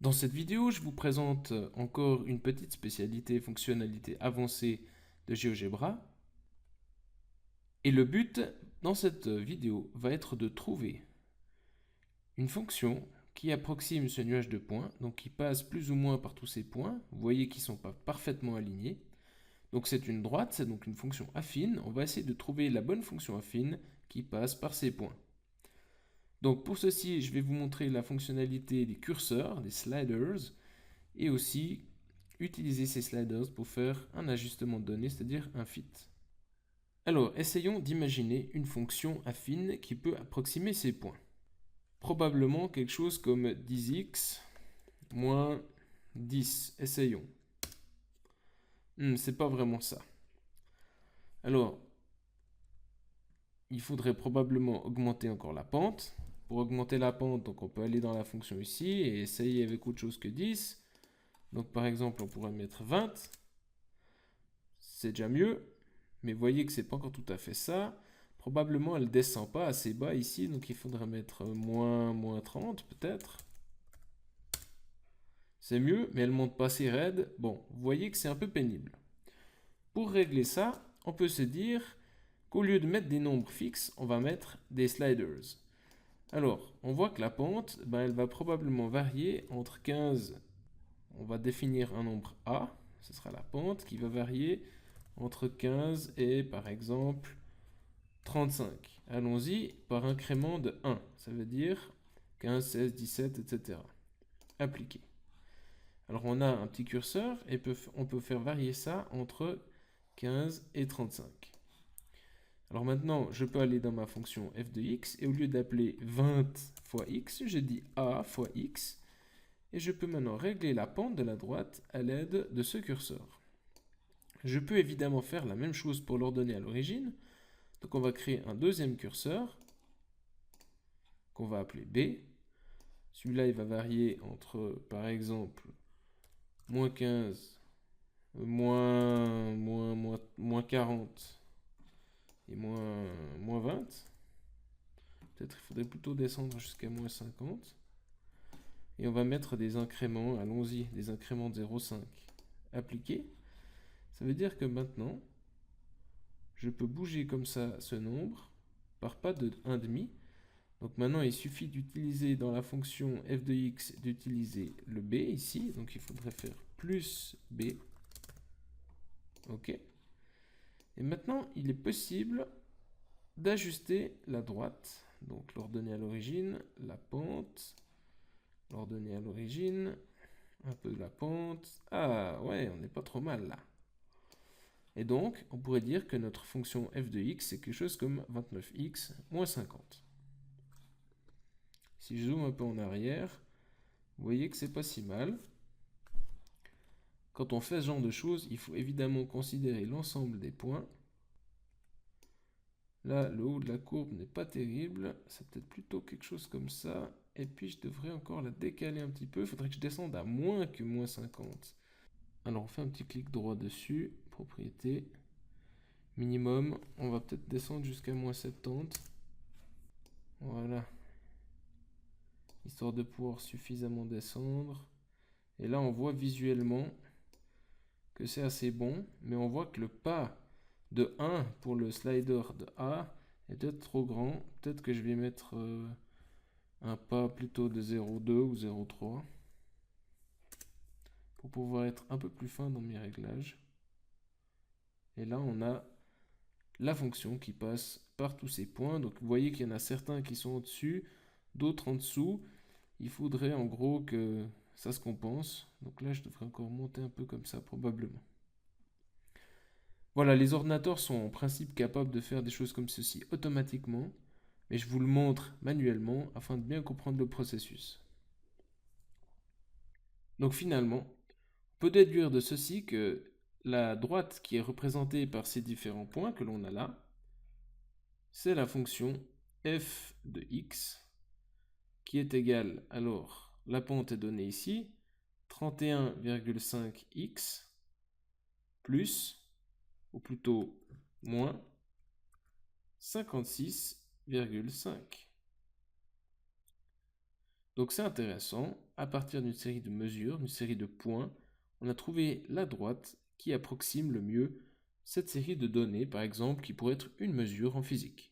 Dans cette vidéo, je vous présente encore une petite spécialité fonctionnalité avancée de GeoGebra. Et le but dans cette vidéo va être de trouver une fonction qui approxime ce nuage de points, donc qui passe plus ou moins par tous ces points. Vous voyez qu'ils ne sont pas parfaitement alignés. Donc c'est une droite, c'est donc une fonction affine. On va essayer de trouver la bonne fonction affine qui passe par ces points. Donc pour ceci, je vais vous montrer la fonctionnalité des curseurs, des sliders, et aussi utiliser ces sliders pour faire un ajustement de données, c'est-à-dire un fit. Alors, essayons d'imaginer une fonction affine qui peut approximer ces points. Probablement quelque chose comme 10x moins 10. Essayons. C'est pas vraiment ça. Alors, il faudrait probablement augmenter encore la pente. Pour augmenter la pente, donc on peut aller dans la fonction ici et essayer avec autre chose que 10. Donc par exemple, on pourrait mettre 20. C'est déjà mieux. Mais voyez que c'est pas encore tout à fait ça. Probablement elle descend pas assez bas ici, donc il faudrait mettre moins 30 peut-être. C'est mieux, mais elle monte pas assez raide. Bon, vous voyez que c'est un peu pénible. Pour régler ça, on peut se dire qu'au lieu de mettre des nombres fixes, on va mettre des sliders. Alors, on voit que la pente, elle va probablement varier entre 15, on va définir un nombre A, ce sera la pente, qui va varier entre 15 et par exemple 35. Allons-y par incrément de 1. Ça veut dire 15, 16, 17, etc. Appliquer. Alors on a un petit curseur et on peut faire varier ça entre 15 et 35. Alors maintenant, je peux aller dans ma fonction f de x et au lieu d'appeler 20 fois x, je dis a fois x. Et je peux maintenant régler la pente de la droite à l'aide de ce curseur. Je peux évidemment faire la même chose pour l'ordonner à l'origine. Donc on va créer un deuxième curseur qu'on va appeler B. Celui-là, il va varier entre, par exemple, moins 15, moins 40 et moins 20. Peut-être il faudrait plutôt descendre jusqu'à moins 50. Et on va mettre des incréments, allons-y, des incréments de 0,5 appliqués. Ça veut dire que maintenant, je peux bouger comme ça ce nombre par pas de 1,5. Donc maintenant, il suffit d'utiliser dans la fonction f de x, d'utiliser le b ici. Donc il faudrait faire plus b. OK. Et maintenant, il est possible d'ajuster la droite. Donc l'ordonnée à l'origine, la pente, l'ordonnée à l'origine, un peu de la pente. Ah ouais, on n'est pas trop mal là. Et donc, on pourrait dire que notre fonction f de x, c'est quelque chose comme 29x moins 50. Si je zoome un peu en arrière, vous voyez que c'est pas si mal. Quand on fait ce genre de choses, il faut évidemment considérer l'ensemble des points. Là, le haut de la courbe n'est pas terrible. C'est peut-être plutôt quelque chose comme ça. Et puis, je devrais encore la décaler un petit peu. Il faudrait que je descende à moins que moins 50. Alors, on fait un petit clic droit dessus. Propriété. Minimum. On va peut-être descendre jusqu'à moins 70. Voilà. Histoire de pouvoir suffisamment descendre. Et là, on voit visuellement que c'est assez bon. Mais on voit que le pas de 1 pour le slider de A est peut-être trop grand. Peut-être que je vais mettre un pas plutôt de 0,2 ou 0,3 pour pouvoir être un peu plus fin dans mes réglages. Et là, on a la fonction qui passe par tous ces points. Donc, vous voyez qu'il y en a certains qui sont au-dessus, d'autres en dessous. Il faudrait en gros que ça se compense. Donc là, je devrais encore monter un peu comme ça, probablement. Voilà, les ordinateurs sont en principe capables de faire des choses comme ceci automatiquement, mais je vous le montre manuellement afin de bien comprendre le processus. Donc finalement, on peut déduire de ceci que la droite qui est représentée par ces différents points que l'on a là, c'est la fonction f de x qui est égale, alors la pente est donnée ici, 31,5x plus, ou plutôt moins, 56,5. Donc c'est intéressant, à partir d'une série de mesures, d'une série de points, on a trouvé la droite qui approxime le mieux cette série de données, par exemple, qui pourrait être une mesure en physique.